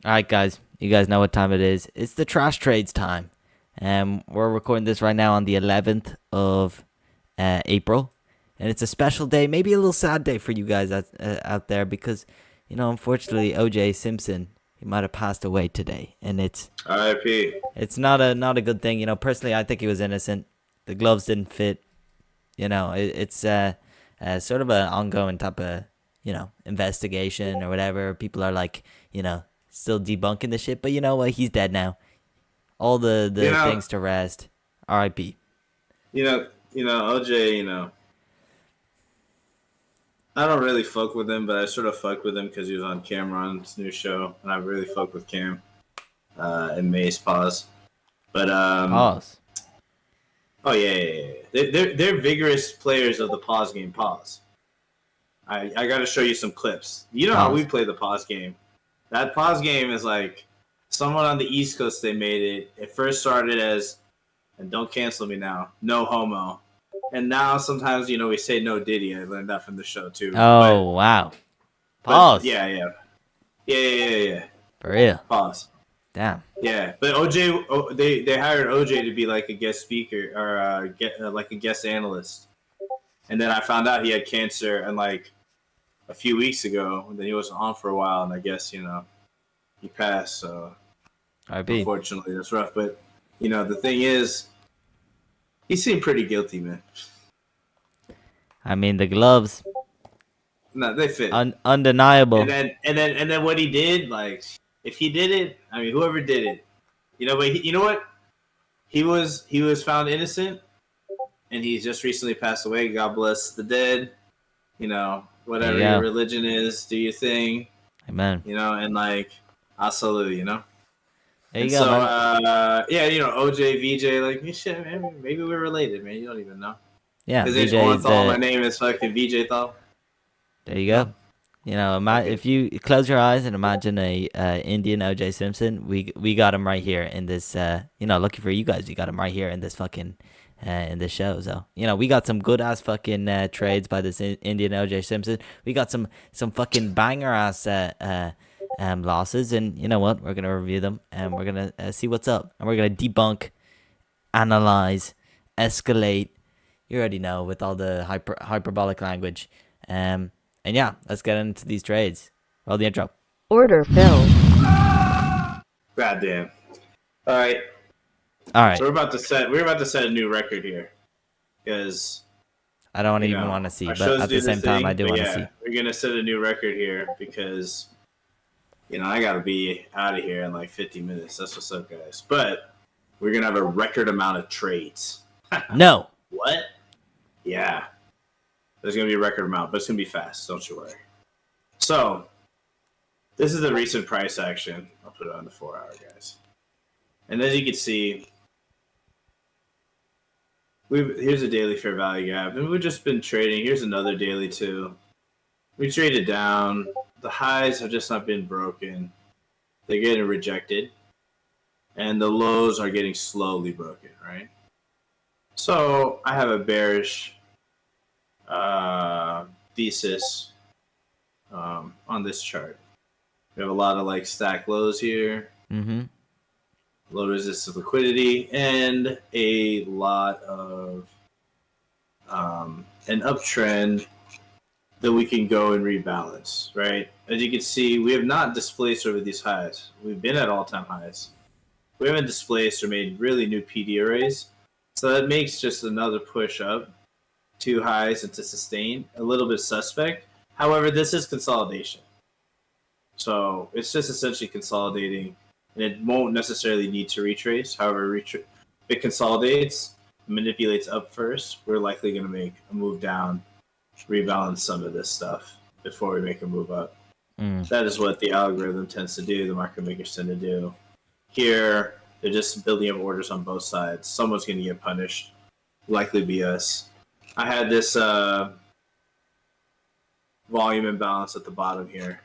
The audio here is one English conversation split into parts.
All right, guys. You guys know what time it is. It's the trash trades time. We're recording this right now on the 11th of April, and it's a special day, maybe a little sad day for you guys out there because, unfortunately, O.J. Simpson, he might have passed away today, and RIP. it's not a good thing. Personally, I think he was innocent. The gloves didn't fit. It's sort of an ongoing type of investigation or whatever. People are like still debunking the shit, but you know what? He's dead now. All You the know, things to rest. R.I.P. OJ. I don't really fuck with him, but I sort of fucked with him because he was on Cameron's new show, and I really fuck with Cam and Mace pause. But Pause. oh yeah. They're vigorous players of the pause game. Pause. I got to show you some clips. You know how we Pause. play the pause game. That pause game is like someone on the East Coast. They made it. It first started as, and don't cancel me now, no homo. And now sometimes we say no Diddy. I learned that from the show too. But Oh wow. but Pause. yeah. For real. Pause. Damn. Yeah, but they hired OJ to be like a guest speaker or like a guest analyst, and then I found out he had cancer and like a few weeks ago, and then he wasn't on for a while, and I guess he passed. So R.I.P. unfortunately, that's rough. But the thing is, he seemed pretty guilty, man. I mean the gloves. No, they fit. And Undeniable. then what he did, like if he did it, I mean whoever did it, but you know what? He was found innocent, and he just recently passed away. God bless the dead. There you Whatever your go. religion is, do your thing. Amen. And like I salute. There And you go, so man. yeah, OJ, VJ, like shit, man, maybe we're related, man. You don't even know. Yeah, His name's VJ is Orenthal. My the. name is fucking VJ Thal. There you No, go. fuck it. If you close your eyes and imagine a Indian O.J. Simpson, we got him right here in this. Looking for you guys, we got him right here in this fucking in this show. So we got some good ass fucking trades by this Indian O.J. Simpson. We got some fucking banger ass losses, and you know what? We're gonna review them and we're gonna see what's up, and we're gonna debunk, analyze, escalate. You already know with all the hyperbolic language. And yeah, let's get into these trades. Roll the intro. Order filled. Goddamn. All right. All So right. we're about to set a new record here because I don't even want to see, our but shows at the do their same time, I thing. do But want to yeah, see. we're gonna set a new record here because I gotta be out of here in like 50 minutes. That's what's up, guys. But we're gonna have a record amount of trades. No. What? Yeah. There's gonna be a record amount, but it's gonna be fast. Don't you worry. So this is the recent price action. I'll put it on the 4 hour, guys. And as you can see, here's a daily fair value gap, and we've just been trading. Here's another daily too. We traded down. The highs have just not been broken. They're getting rejected, and the lows are getting slowly broken. Right. So I have a bearish thesis on this chart. We have a lot of like stack lows here, Mm-hmm. low resistance liquidity, and a lot of an uptrend that we can go and rebalance, right? As you can see, we have not displaced over these highs. We've been at all-time highs. We haven't displaced or made really new PD arrays. So that makes just another push up, two highs and to sustain, a little bit suspect. However, this is consolidation. So it's just essentially consolidating, and it won't necessarily need to retrace. However, if it consolidates, manipulates up first, we're likely going to make a move down, rebalance some of this stuff before we make a move up. Mm. That is what the algorithm tends to do, the market makers tend to do. Here, they're just building up orders on both sides. Someone's going to get punished, likely be us. I had this volume imbalance at the bottom here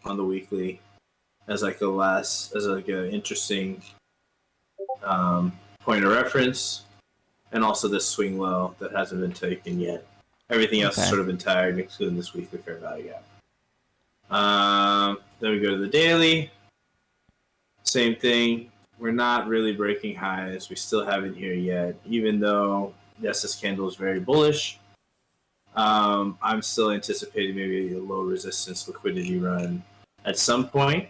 on the weekly as like an interesting point of reference, and also this swing low that hasn't been taken yet. Everything else has Okay. sort of been tired, including this weekly fair value gap. Then we go to the daily. same thing. We're not really breaking highs. We still haven't here yet, even though yes, this candle is very bullish. I'm still anticipating maybe a low resistance liquidity run at some point.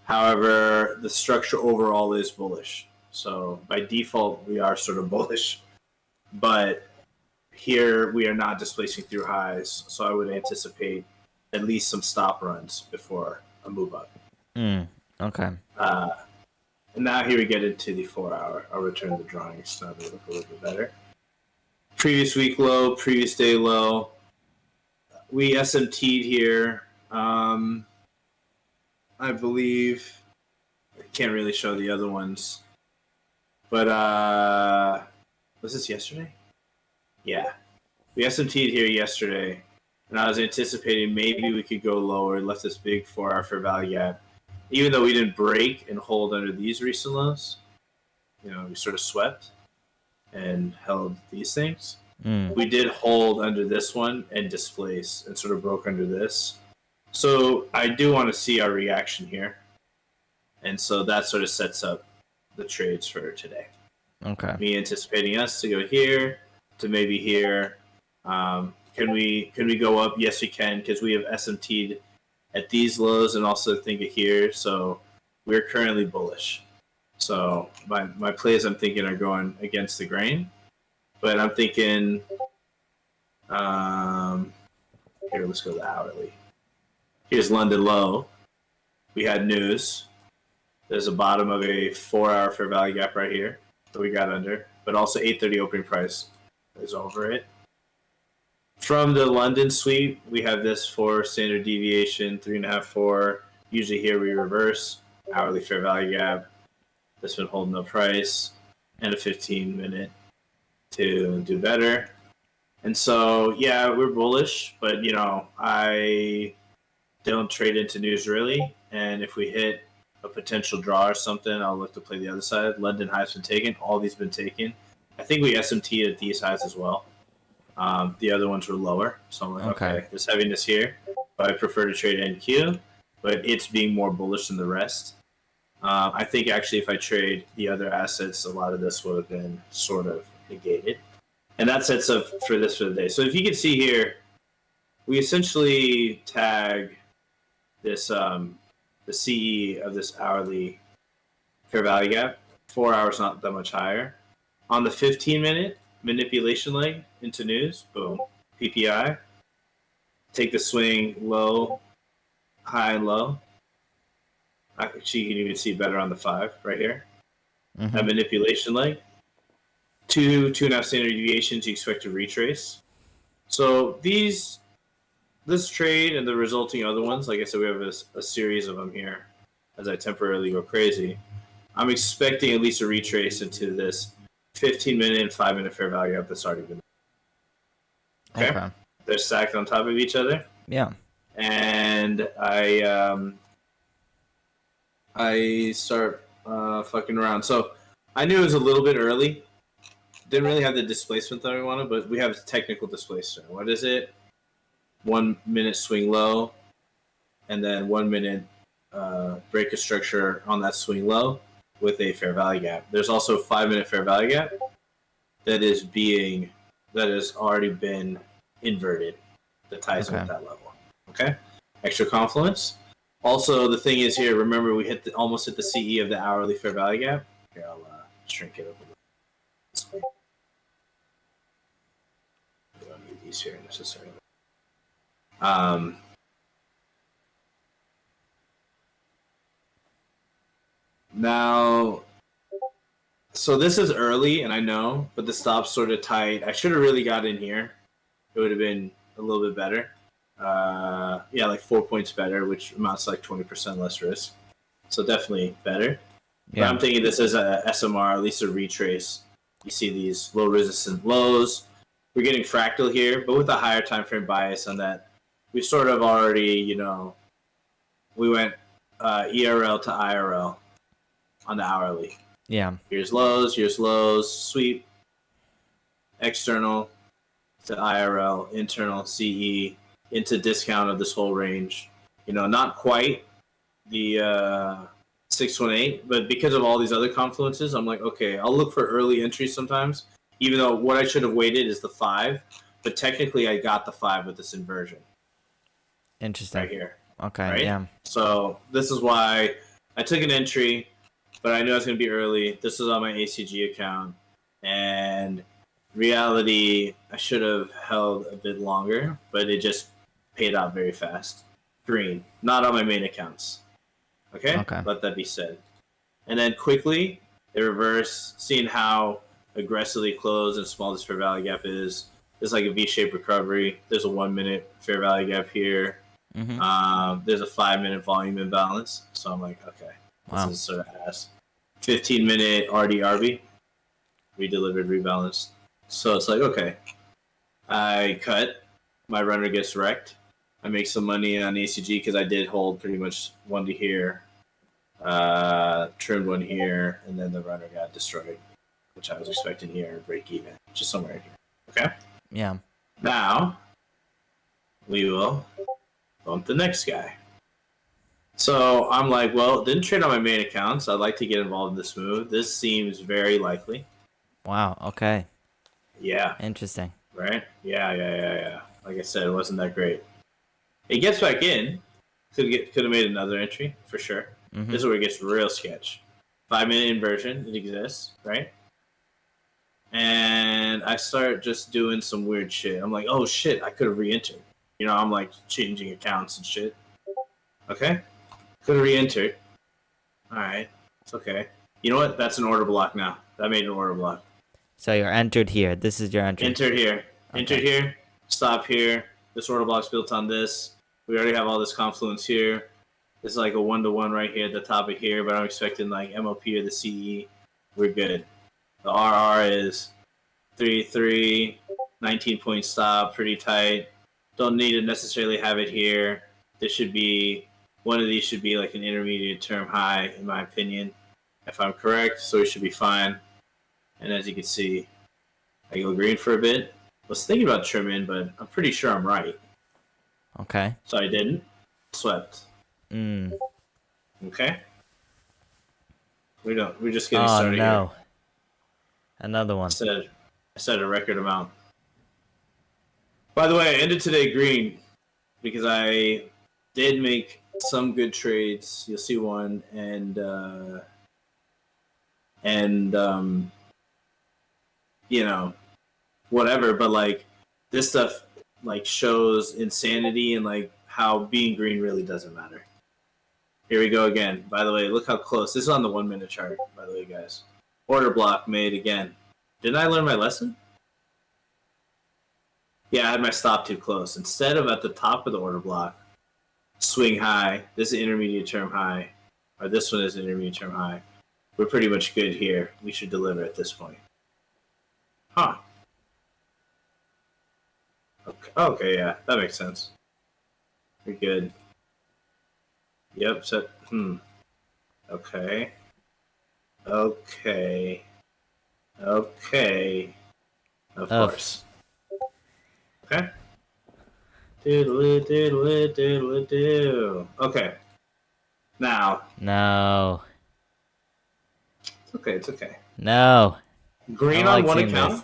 However, the structure overall is bullish. So by default, we are sort of bullish. But here we are not displacing through highs. So I would anticipate at least some stop runs before a move up. Okay. And now here we get into the 4 hour. I'll return the drawings so they look a little bit better. Previous week low, previous day low. We SMT'd here. I believe I can't really show the other ones. But was this yesterday? Yeah. We SMT'd here yesterday. And I was anticipating maybe we could go lower, left this big 4 hour fair value gap. Even though we didn't break and hold under these recent lows, we sort of swept and held these things. We did hold under this one and displace and sort of broke under this. So I do want to see our reaction here. And so that sort of sets up the trades for today. Okay. Me anticipating us to go here to maybe here. Can we go up? Yes, we can, because we have SMT'd at these lows and also think of here. So we're currently bullish. So my plays I'm thinking are going against the grain. But I'm thinking, here, let's go to the hourly. Here's London low. We had news. There's a bottom of a 4 hour fair value gap right here that we got under. But also 8:30 opening price is over it. From the London sweep, we have this 4 standard deviation, 3.5, 4. Usually here we reverse. Hourly fair value gap. That's been holding up price. And a 15-minute to do better. And so, yeah, we're bullish, but, I don't trade into news really. And if we hit a potential draw or something, I'll look to play the other side. London highs been taken. All these been taken. I think we SMT at these highs as well. The other ones were lower. So I'm like, okay, there's heaviness here. But I prefer to trade NQ. But it's being more bullish than the rest. I think actually if I trade the other assets, a lot of this would have been sort of negated. And that sets up for this for the day. So if you can see here, we essentially tag this the CE of this hourly fair value gap. 4 hours not that much higher. On the 15-minute manipulation leg into news, boom, PPI. Take the swing low, high, and low. Actually, you can even see better on the 5 right here. Mm-hmm. That manipulation leg. 2.5 standard deviations you expect to retrace. So this trade and the resulting other ones, like I said, we have a series of them here as I temporarily go crazy. I'm expecting at least a retrace into this 15-minute and 5-minute fair value up that's already been. Okay. They're stacked on top of each other. Yeah. And I start fucking around. So I knew it was a little bit early. Didn't really have the displacement that we wanted, but we have technical displacement. What is it? 1 minute swing low, and then 1 minute break of structure on that swing low with a fair value gap. There's also a 5-minute fair value gap that has already been inverted that ties in with that level. Okay? Extra confluence. Also, the thing is here, remember we almost hit the CE of the hourly fair value gap. Here, I'll shrink it up a little. We don't need these here necessarily. Now, so this is early, and I know, but the stop's sort of tight. I should have really got in here. It would have been a little bit better. Like 4 points better, which amounts to like 20% less risk. So definitely better. Yeah. But I'm thinking this is a SMR, at least a retrace. You see these low resistant lows. We're getting fractal here, but with a higher time frame bias on that. We sort of already, we went ERL to IRL on the hourly. Yeah. Here's lows, sweep, external to IRL, internal CE, into discount of this whole range. Not quite the 618, but because of all these other confluences, I'm like, okay, I'll look for early entries sometimes, even though what I should have waited is the 5, but technically I got the 5 with this inversion Interesting. right here, Okay. right? Yeah. So this is why I took an entry, but I knew I was going to be early. This is on my ACG account, and reality, I should have held a bit longer, but it just paid out very fast. Green, not on my main accounts. Okay, Okay. let that be said. And then quickly, they reverse, seeing how aggressively closed and small this fair value gap is. There's like a V-shaped recovery. There's a 1 minute fair value gap here. Mhm. There's a 5 minute volume imbalance. So I'm like, okay, this Wow. is sort of ass. 15 minute RDRB. We delivered rebalanced. So it's like, okay, I cut. My runner gets wrecked. I make some money on ACG because I did hold pretty much one to here, trimmed one here, and then the runner got destroyed, which I was expecting here, break even, just somewhere in here. Okay? Yeah. Now, we will bump the next guy. So I'm like, well, didn't trade on my main account, so I'd like to get involved in this move. This seems very likely. Wow. Okay. Yeah, Interesting. right? Yeah. Like I said, it wasn't that great. It gets back in. Could have made another entry for sure. This Mhm. is where it gets real sketch. 5 minute inversion, it exists, right? And I start just doing some weird shit. I'm like, oh shit, I could have re-entered. You know, I'm like changing accounts and shit. Okay, could have re-entered. All right, it's okay. You know what? That's an order block now. That made an order block. So you're entered here. This is your entry. Entered here. Okay. Entered here. Stop here. This order block's built on this. We already have all this confluence here. There's like a 1-to-1 right here at the top of here, but I'm expecting like MOP or the CE. We're good. The RR is 3-3, 19-point stop, pretty tight. Don't need to necessarily have it here. This should be, one of these should be like an intermediate term high, in my opinion, if I'm correct. So we should be fine. And as you can see, I go green for a bit. I was thinking about trimming, but I'm pretty sure I'm right. Okay. So I didn't. Swept. Mm. Okay. We're just getting Oh started here. no. Another one. I said a record amount. By the way, I ended today green because I did make some good trades. You'll see one, and you know, whatever. But like this stuff, like shows insanity and like how being green really doesn't matter. Here we go again. By the way, look how close. This is on the 1 minute chart, by the way, guys. Order block made again. Didn't I learn my lesson? Yeah, I had my stop too close. Instead of at the top of the order block, swing high, this is intermediate term high, or this one is intermediate term high. We're pretty much good here. We should deliver at this point. Huh. Okay, yeah, that makes sense. We're good. Yep, set. Okay. Okay. Of course. Okay. Doodle-oo. Okay. Now. No. It's okay. No. I Green don't on like one seeing account. this.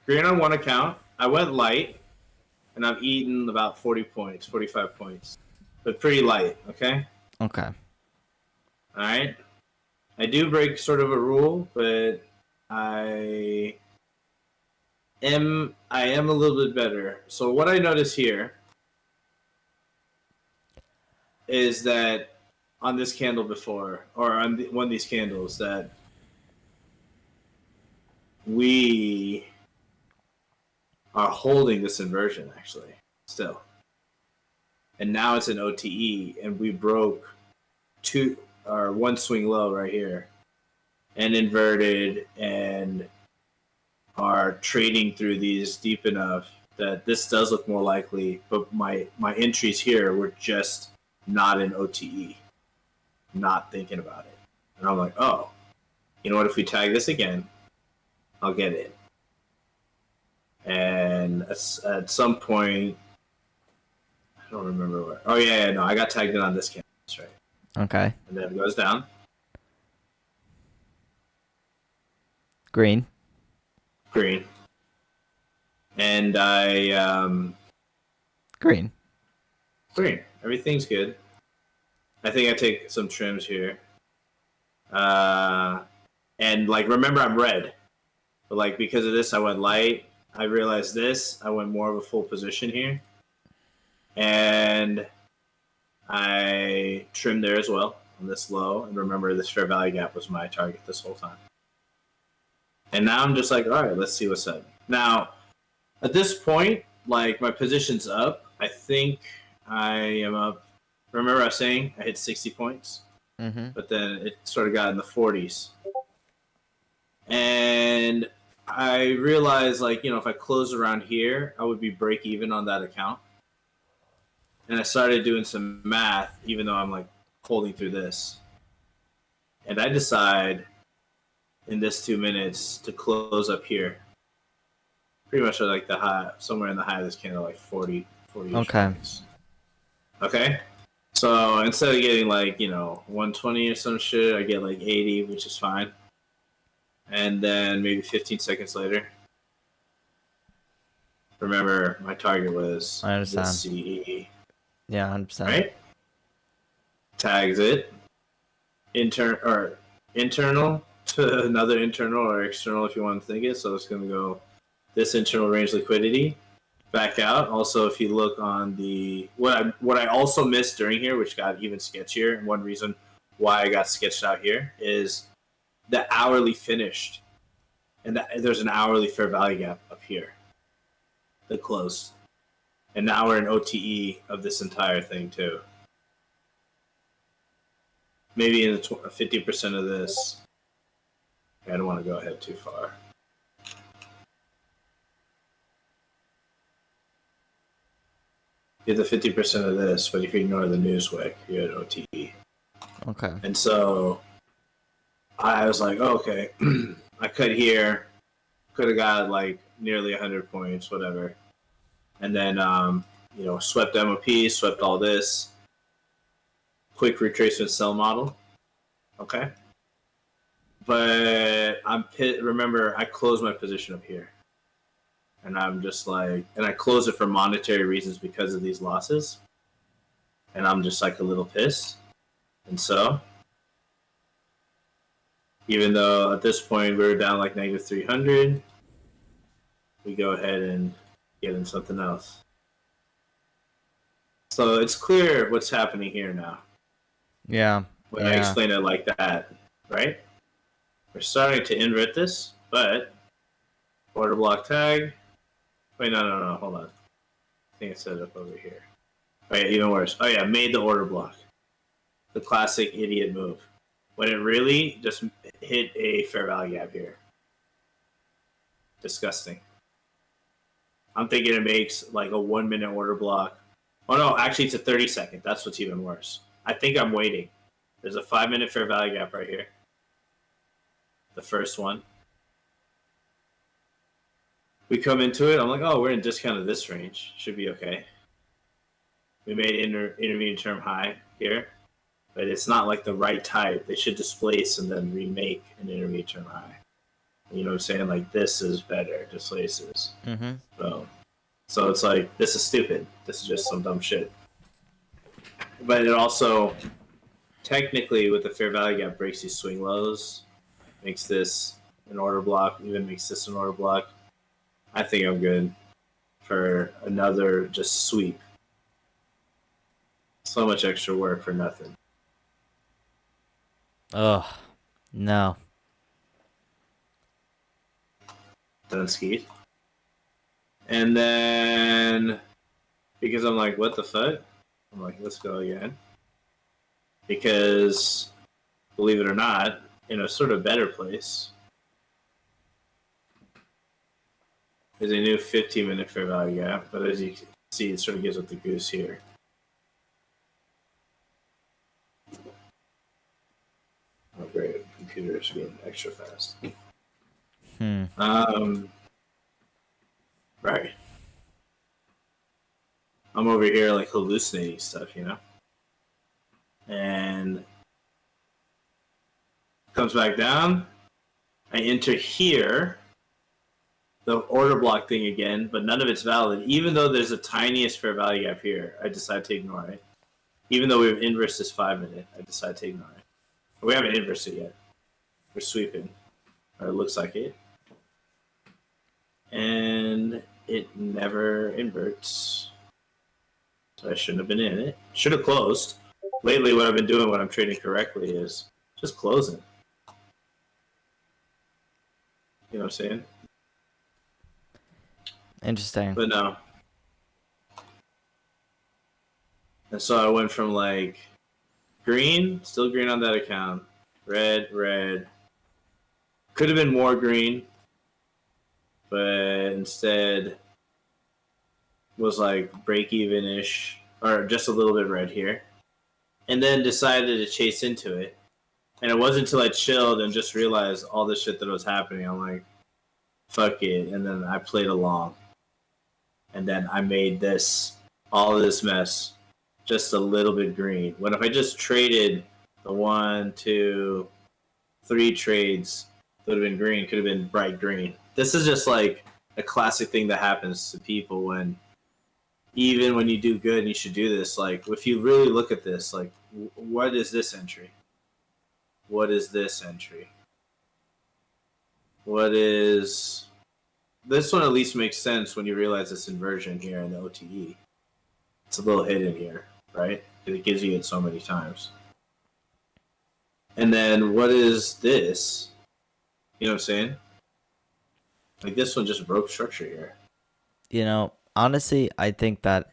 Green on one account. I went light, and I've eaten about 40 points, 45 points. But pretty light, okay? Okay. Alright? I do break sort of a rule, but I am a little bit better. So what I notice here is that on this candle before, or on one of these candles, that we are holding this inversion actually still, and now it's an OTE, and we broke one swing low right here, and inverted, and are trading through these deep enough that this does look more likely. But my entries here were just not an OTE, not thinking about it, and I'm like, oh, you know what? If we tag this again, I'll get it. And at some point, I don't remember where. Oh yeah, no, I got tagged in on this canvas, right? Okay. And then it goes down. Green. Green. And I Green. green. Everything's good. I think I take some trims here. And like remember I'm red. But like because of this I went light. I realized this. I went more of a full position here. And I trimmed there as well on this low. And remember this fair value gap was my target this whole time. And now I'm just like, all right, let's see what's up. Now, at this point, like my position's up. I think I am up. Remember I was saying I hit 60 points? Mm-hmm. But then it sort of got in the 40s. And I realized, like, if I close around here, I would be break even on that account. And I started doing some math, even though I'm like holding through this. And I decide in this 2 minutes to close up here. Pretty much like the high, somewhere in the high of this candle, like 40 Okay. points. Okay? So instead of getting like, 120 or some shit, I get like 80, which is fine. And then maybe 15 seconds later, remember my target was I understand. this CE. Yeah, 100%. Right? Tags it. Internal to another internal or external if you want to think it. So it's going to go this internal range liquidity back out. Also, if you look on the what I also missed during here, which got even sketchier, and one reason why I got sketched out here is the hourly finished, and there's an hourly fair value gap up here that closed, and now we're in OTE of this entire thing too. Maybe in the 50% of this. I don't want to go ahead too far. You have the 50% of this, but if you ignore the Newswick, you're at OTE. Okay. And so I was like, oh, okay, I cut here, could have got like nearly 100 points, whatever. And then, swept MOP, swept all this. Quick retracement sell model. Okay. But remember, I closed my position up here. And I'm just like, and I close it for monetary reasons because of these losses. And I'm just like a little pissed. And so, even though at this point we were down like negative 300, we go ahead and get in something else. So it's clear what's happening here now. Yeah. When I explain it like that, right? We're starting to invert this, but order block tag. Wait, no, hold on. I think I set it up over here. Oh yeah, even worse. Oh yeah, made the order block. The classic idiot move. When it really just hit a fair value gap here. Disgusting. I'm thinking it makes like a 1 minute order block. Oh no, actually it's a 30-second. That's what's even worse. I think I'm waiting. There's a 5 minute fair value gap right here. The first one. We come into it. I'm like, oh, we're in discount of this range. Should be okay. We made intermediate term high here, but it's not like the right type. They should displace and then remake an intermediate term high. You know what I'm saying? Like this is better. Displaces. Mm-hmm. So it's like this is stupid. This is just some dumb shit. But it also technically with the fair value gap breaks these swing lows, makes this an order block, even makes this an order block. I think I'm good for another just sweep. So much extra work for nothing. Oh, no. Done skied. And then, because I'm like, what the fuck? I'm like, let's go again. Because, believe it or not, in a sort of better place, there's a new 15-minute fair value gap, but as you can see, it sort of gives up the goose here. Oh, great. Computers being extra fast. Right. I'm over here like hallucinating stuff, and comes back down, I enter here, the order block thing again, but none of it's valid. Even though there's the tiniest fair value gap here, I decide to ignore it. Even though we've inversed this 5 minute, I decide to ignore it. We haven't inversed it yet. We're sweeping. Or it looks like it. And it never inverts. So I shouldn't have been in it. Should have closed. Lately, what I've been doing when I'm trading correctly is just closing. You know what I'm saying? Interesting. But no. And so I went from like green, still green on that account, red, red. Could have been more green, but instead was like break even ish, or just a little bit red here. And then decided to chase into it. And it wasn't until I chilled and just realized all the shit that was happening. I'm like, fuck it. And then I played along. And then I made all of this mess just a little bit green. When if I just traded the 1, 2, 3 trades that would have been green, could have been bright green. This is just like a classic thing that happens to people when, even when you do good and you should do this, like if you really look at this, like what is this entry? What is this entry? What is... This one at least makes sense when you realize this inversion here in the OTE. It's a little hidden here, right? Because it gives you it so many times. And then what is this? You know what I'm saying? Like this one just broke structure here. You know, honestly, I think that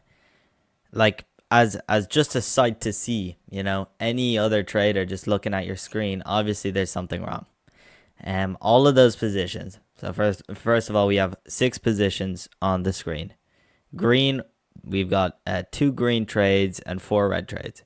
like as just a sight to see, you know, any other trader just looking at your screen, obviously there's something wrong. All of those positions. So first of all, we have 6 positions on the screen. Green, we've got 2 green trades and 4 red trades.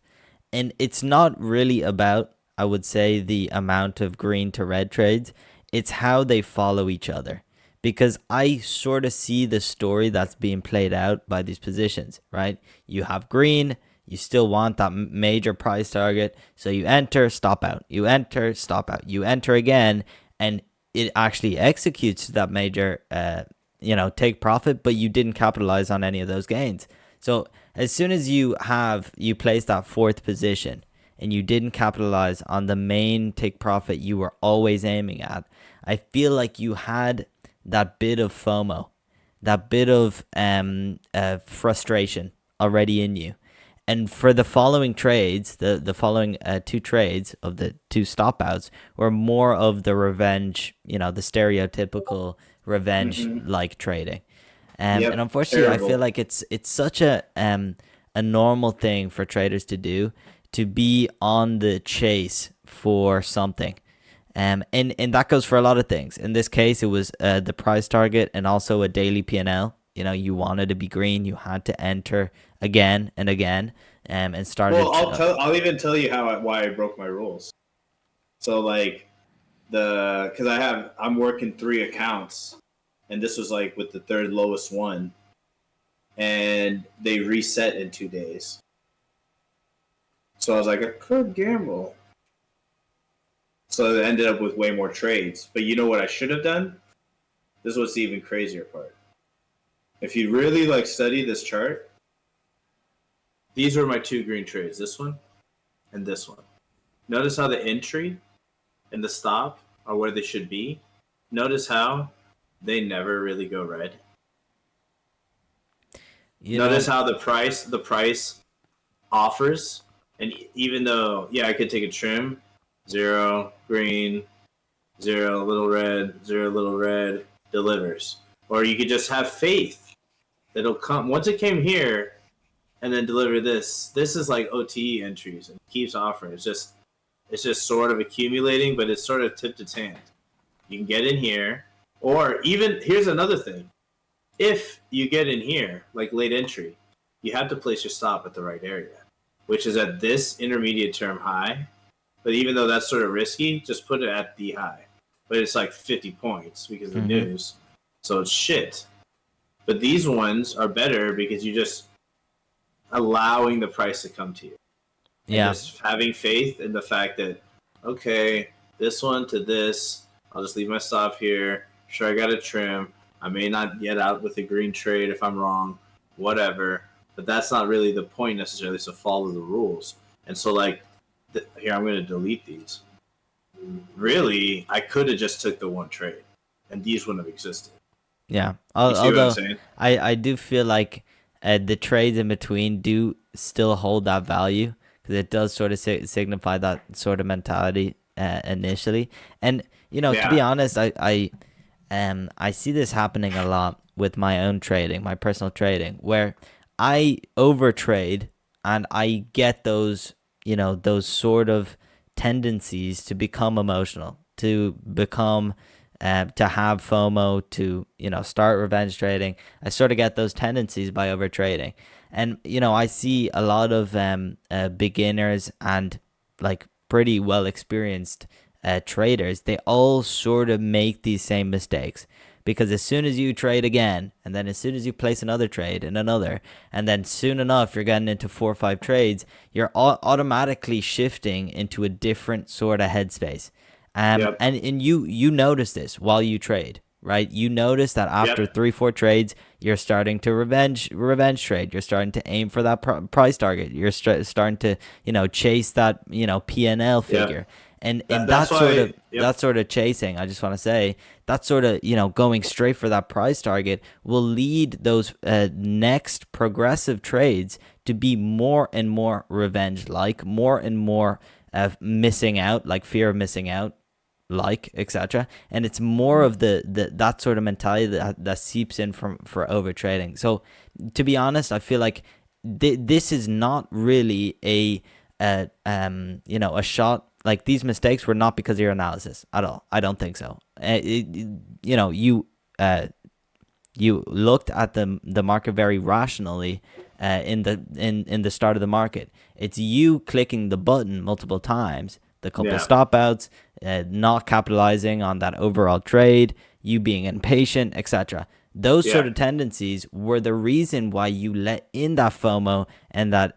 And it's not really about, I would say, the amount of green to red trades. It's how they follow each other. Because I sort of see the story that's being played out by these positions, right? You have green, you still want that major price target. So you enter, stop out. You enter, stop out. You enter again, and it actually executes that major, take profit, but you didn't capitalize on any of those gains. So as soon as you place that 4th position and you didn't capitalize on the main take profit you were always aiming at, I feel like you had that bit of FOMO, that bit of frustration already in you. And for the following trades, the following 2 trades of the 2 stop outs were more of the revenge, the stereotypical revenge like trading. And unfortunately, terrible. I feel like it's such a normal thing for traders to do, to be on the chase for something. And that goes for a lot of things. In this case, it was the price target and also a daily P&L. You wanted to be green. You had to enter again and again, and started. Well, I'll even tell you why I broke my rules. So like because I'm working 3 accounts, and this was like with the 3rd lowest one, and they reset in 2 days. So I was like, I could gamble. So I ended up with way more trades. But you know what I should have done? This was the even crazier part. If you really study this chart, these were my 2 green trades. This one and this one. Notice how the entry and the stop are where they should be. Notice how they never really go red. Notice how the price offers, and even though, I could take a trim, 0, green, 0, little red, 0, little red, delivers. Or you could just have faith that it'll come. Once it came here and then deliver this is like OTE entries, and it keeps offering. It's just sort of accumulating, but it's sort of tipped its hand. You can get in here, or even, here's another thing. If you get in here, like late entry, you have to place your stop at the right area, which is at this intermediate term high. But even though that's sort of risky, just put it at the high. But it's like 50 points because of the news. So it's shit. But these ones are better because you're just allowing the price to come to you. Yeah. And just having faith in the fact that, okay, this one to this I'll just leave my stop here. Sure, I got to trim. I may not get out with a green trade if I'm wrong, whatever. But that's not really the point necessarily. So follow the rules. And so like, here I'm going to delete these. Really, I could have just took the one trade, and these wouldn't have existed. Yeah. You see what I'm Although saying? I do feel like the trades in between do still hold that value because it does sort of signify that sort of mentality initially. And to be Yeah. honest, I see this happening a lot with my own trading, my personal trading, where I overtrade and I get those sort of tendencies to become emotional, to become to have FOMO, to start revenge trading. I sort of get those tendencies by over trading, and I see a lot of beginners and like pretty well experienced traders. They all sort of make these same mistakes because as soon as you trade again, and then as soon as you place another trade and another, and then soon enough you're getting into 4 or 5 trades, you're automatically shifting into a different sort of headspace. Yep. And you notice this while you trade, right? You notice that after Yep. 3 4 trades, you're starting to revenge trade. You're starting to aim for that price target. You're starting to chase that P&L figure. Yep. And That's why. Yep. that sort of chasing, I just want to say, that sort of going straight for that price target will lead those next progressive trades to be more and more revenge like, more and more missing out, like fear of missing out, like, etc. And it's more of the that sort of mentality that seeps in for over trading. So to be honest, I feel like this is not really a shot. Like, these mistakes were not because of your analysis at all. I don't think so. You looked at the market very rationally in the start of the market. It's you clicking the button multiple times, the couple stop outs, not capitalizing on that overall trade, you being impatient, etc. Those sort of tendencies were the reason why you let in that FOMO and that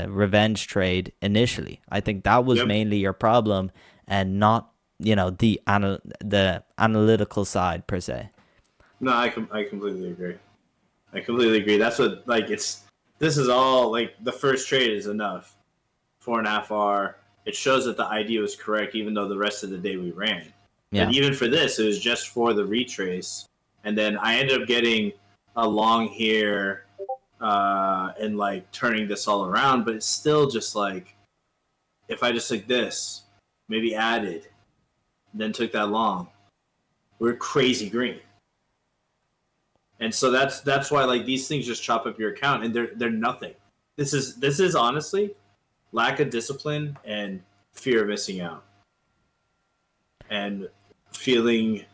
revenge trade initially. I think that was mainly your problem, and not the analytical side per se. No, I completely agree. I completely agree. That's what, like, this is all, like, the first trade is enough. 4.5 R. It shows that the idea was correct, even though the rest of the day we ran. Yeah. And even for this, it was just for the retrace. And then I ended up getting a long here and like turning this all around, but it's still just like, if I just took this, maybe added, then took that long, we're crazy green. And so that's why, like, these things just chop up your account, and they're nothing. This is honestly lack of discipline and fear of missing out, and feeling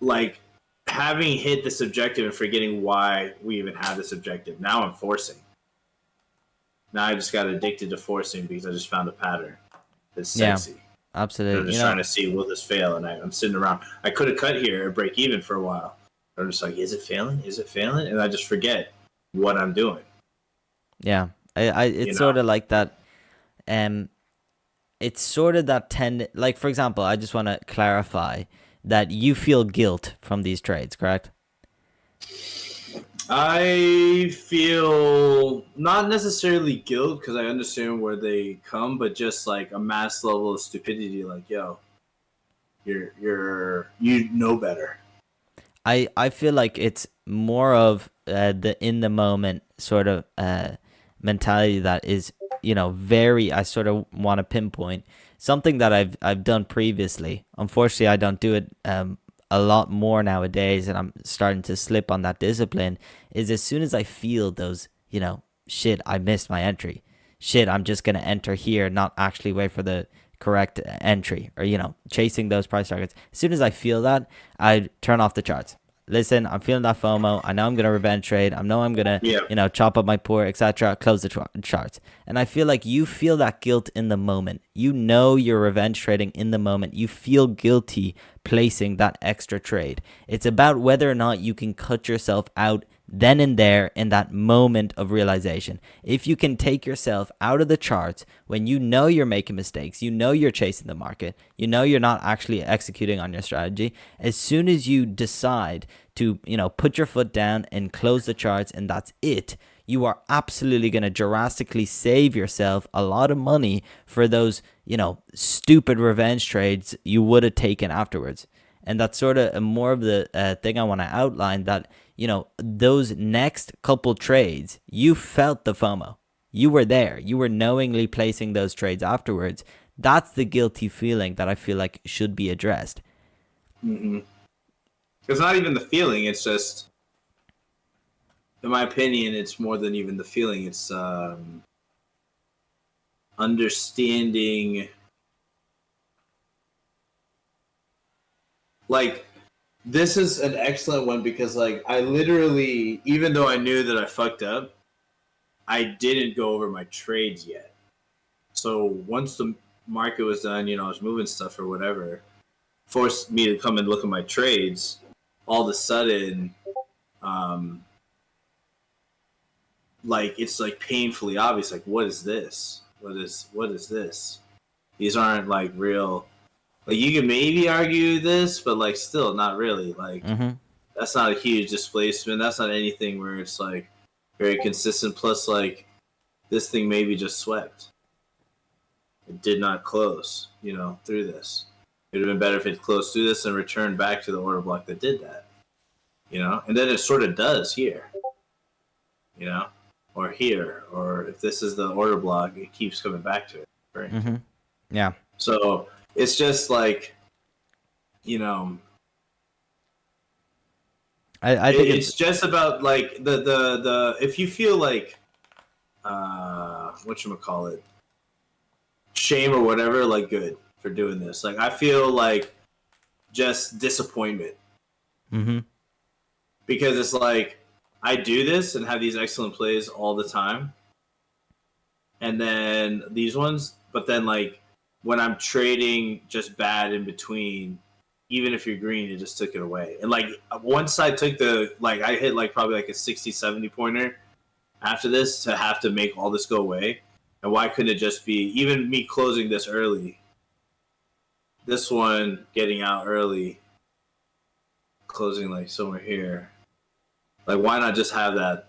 like having hit this objective and forgetting why we even had this objective. Now I'm forcing. Now I just got addicted to forcing because I just found a pattern that's sexy. Yeah, absolutely. And I'm just trying to see, will this fail? And I'm sitting around. I could have cut here or break even for a while. I'm just like, is it failing? Is it failing? And I just forget what I'm doing. Yeah, it's sort of like that. It's sort of that like, for example, I just want to clarify that you feel guilt from these trades, correct? I feel not necessarily guilt because I understand where they come, but just like a mass level of stupidity. Like, yo, you know better. I feel like it's more of the in the moment sort of mentality that is very, I sort of want to pinpoint something that I've done previously. Unfortunately, I don't do it a lot more nowadays, and I'm starting to slip on that discipline. Is as soon as I feel those, shit, I missed my entry. Shit, I'm just gonna enter here, not actually wait for the correct entry, or chasing those price targets. As soon as I feel that, I turn off the charts. Listen, I'm feeling that FOMO. I know I'm gonna revenge trade. I know I'm gonna, chop up my poor, etc. Close the charts. And I feel like you feel that guilt in the moment. You're revenge trading in the moment. You feel guilty placing that extra trade. It's about whether or not you can cut yourself out then and there in that moment of realization. If you can take yourself out of the charts when you know you're making mistakes, you know you're chasing the market, you know you're not actually executing on your strategy, as soon as you decide to, put your foot down and close the charts and that's it, you are absolutely going to drastically save yourself a lot of money for those, stupid revenge trades you would have taken afterwards. And that's sort of more of the thing I want to outline, that, those next couple trades, you felt the FOMO. You were there. You were knowingly placing those trades afterwards. That's the guilty feeling that I feel like should be addressed. Mm-hmm. It's not even the feeling. It's just, in my opinion, it's more than even the feeling. It's understanding. Like, this is an excellent one because, like, I literally, even though I knew that I fucked up, I didn't go over my trades yet. So once the market was done, I was moving stuff or whatever, forced me to come and look at my trades. All of a sudden, like, it's like painfully obvious. Like, what is this? What is this? These aren't like real. Like, you can maybe argue this, but like still not really. Like, that's not a huge displacement. That's not anything where it's like very consistent. Plus, like, this thing maybe just swept. It did not close, through this. It would have been better if it closed through this and returned back to the order block that did that. And then it sort of does here. Or here, or if this is the order block, it keeps coming back to it. Right? Mm-hmm. Yeah. So it's just like, I think it's just about like the if you feel like whatchamacallit, shame or whatever, like, good for doing this. Like, I feel like just disappointment. Because it's like, I do this and have these excellent plays all the time. And then these ones, but then, like, when I'm trading just bad in between, even if you're green, it just took it away. And, like, once I took I hit, like, probably, like, a 60, 70 pointer after this to have to make all this go away. And why couldn't it just be, even me closing this early, this one getting out early, closing, like, somewhere here. Like, why not just have that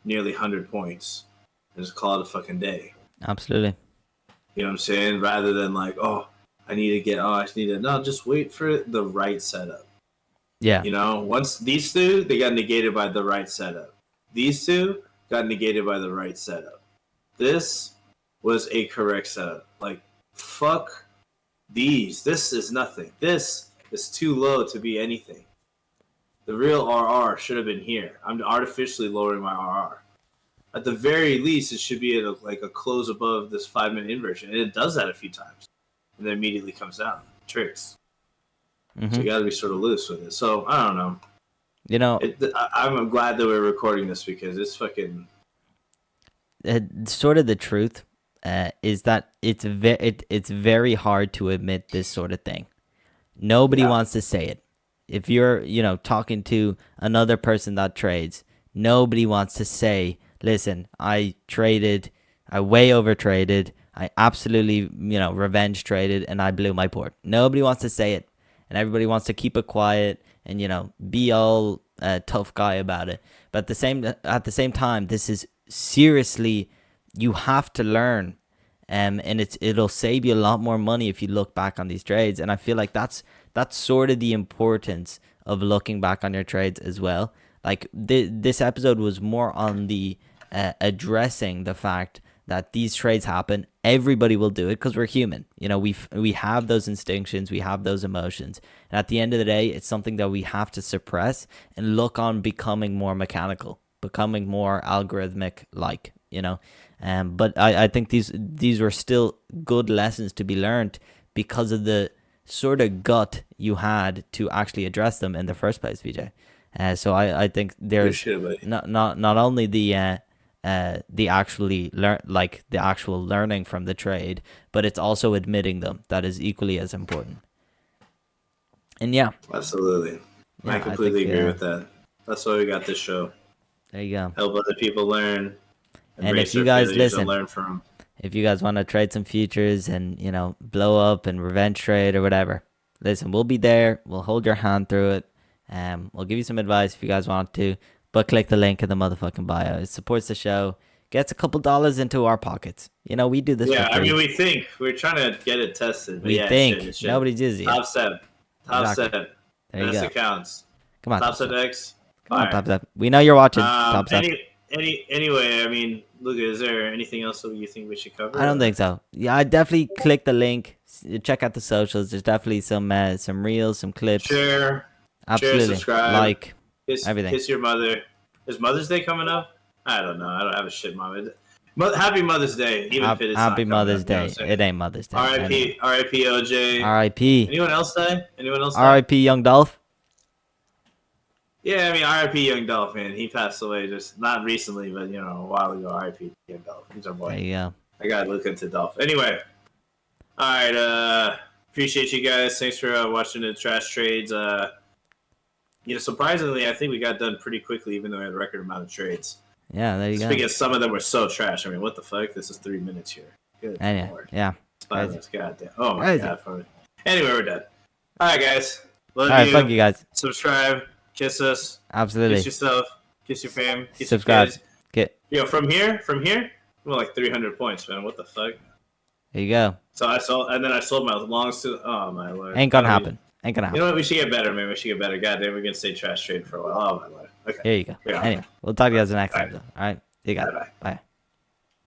nearly 100 points and just call it a fucking day? Absolutely. You know what I'm saying? Rather than like, I need to, no, just wait for the right setup. Yeah. Once these two, they got negated by the right setup. These two got negated by the right setup. This was a correct setup. Like, fuck these. This is nothing. This is too low to be anything. The real RR should have been here. I'm artificially lowering my RR. At the very least, it should be at a close above this 5-minute inversion. And it does that a few times. And then immediately comes down. Tricks. So you got to be sort of loose with it. So, I don't know. I'm glad that we're recording this because it's fucking... sort of the truth is that it's very hard to admit this sort of thing. Nobody wants to say it. If you're, talking to another person that trades, nobody wants to say, listen, I way over traded, I absolutely, revenge traded, and I blew my port. Nobody wants to say it, and everybody wants to keep it quiet and, be all tough guy about it. But at the same time, this is seriously, you have to learn, and it'll save you a lot more money if you look back on these trades. And I feel like that's sort of the importance of looking back on your trades as well. Like, this episode was more on the addressing the fact that these trades happen. Everybody will do it because we're human. We have those instinctions, we have those emotions, and at the end of the day, it's something that we have to suppress and look on becoming more mechanical, becoming more algorithmic, like, but I think these were still good lessons to be learned because of the sort of gut you had to actually address them in the first place, VJ. So I think there's not only the actual learning from the trade, but it's also admitting them that is equally as important. And yeah, absolutely, I completely agree with that. That's why we got this show. There you go. help other people learn, And if embrace you their guys failures, and listen, learn from them. if you guys want to trade some futures and blow up and revenge trade or whatever, listen, we'll be there. We'll hold your hand through it. We'll give you some advice if you guys want to. But click the link in the motherfucking bio. It supports the show. Gets a couple dollars into our pockets. We do this Yeah, for I free. mean, we think we're trying to get it tested, but We yeah, think. it should. Nobody's dizzy yet. Top step, top Exactly. step. There you Best go. accounts. Come on, Top Top step Step. X. Come on, Fire. Top Step. We know you're watching, Top Step. Anyway, I mean, Luca, is there anything else that you think we should cover? I don't think so. Yeah, I definitely click the link. Check out the socials. There's definitely some reels, some clips. Share, Absolutely. subscribe, Like everything. Kiss your mother. Is Mother's Day coming up? I don't know. I don't have a shit mom. Happy Mother's Day, even if it is Happy not Mother's coming up, Day. It ain't Mother's Day. R.I.P. R.I.P. OJ. R.I.P. Anyone else die? R.I.P. Young Dolph. Yeah, I mean, R.I.P. Young Dolph, man. He passed away just not recently, but a while ago. R.I.P. Young Dolph. He's our boy. There you go. I gotta look into Dolph. Anyway, all right. Appreciate you guys. Thanks for watching the trash trades. Surprisingly, I think we got done pretty quickly, even though we had a record amount of trades. Yeah, there you go. Because some of them were so trash. I mean, what the fuck? This is 3 minutes here. Good anyway, Lord. yeah. Goddamn. Oh my god. Funny. Anyway, we're done. All right, guys. Love All right, you. fuck you guys. Subscribe. Kiss us. Absolutely. Kiss yourself. Kiss your fam. Kiss Subscribe. Your kids. Get. From here, I'm like 300 points, man. What the fuck? There you go. So I sold my longs to. Oh my lord. Ain't gonna happen. Ain't gonna happen. You know what? We should get better, man. We should get better. Goddamn, we're gonna stay trash trade for a while. Oh my lord. Okay. Here you go. Anyway, we'll talk to you guys in the next episode. All right. See you guys. Bye.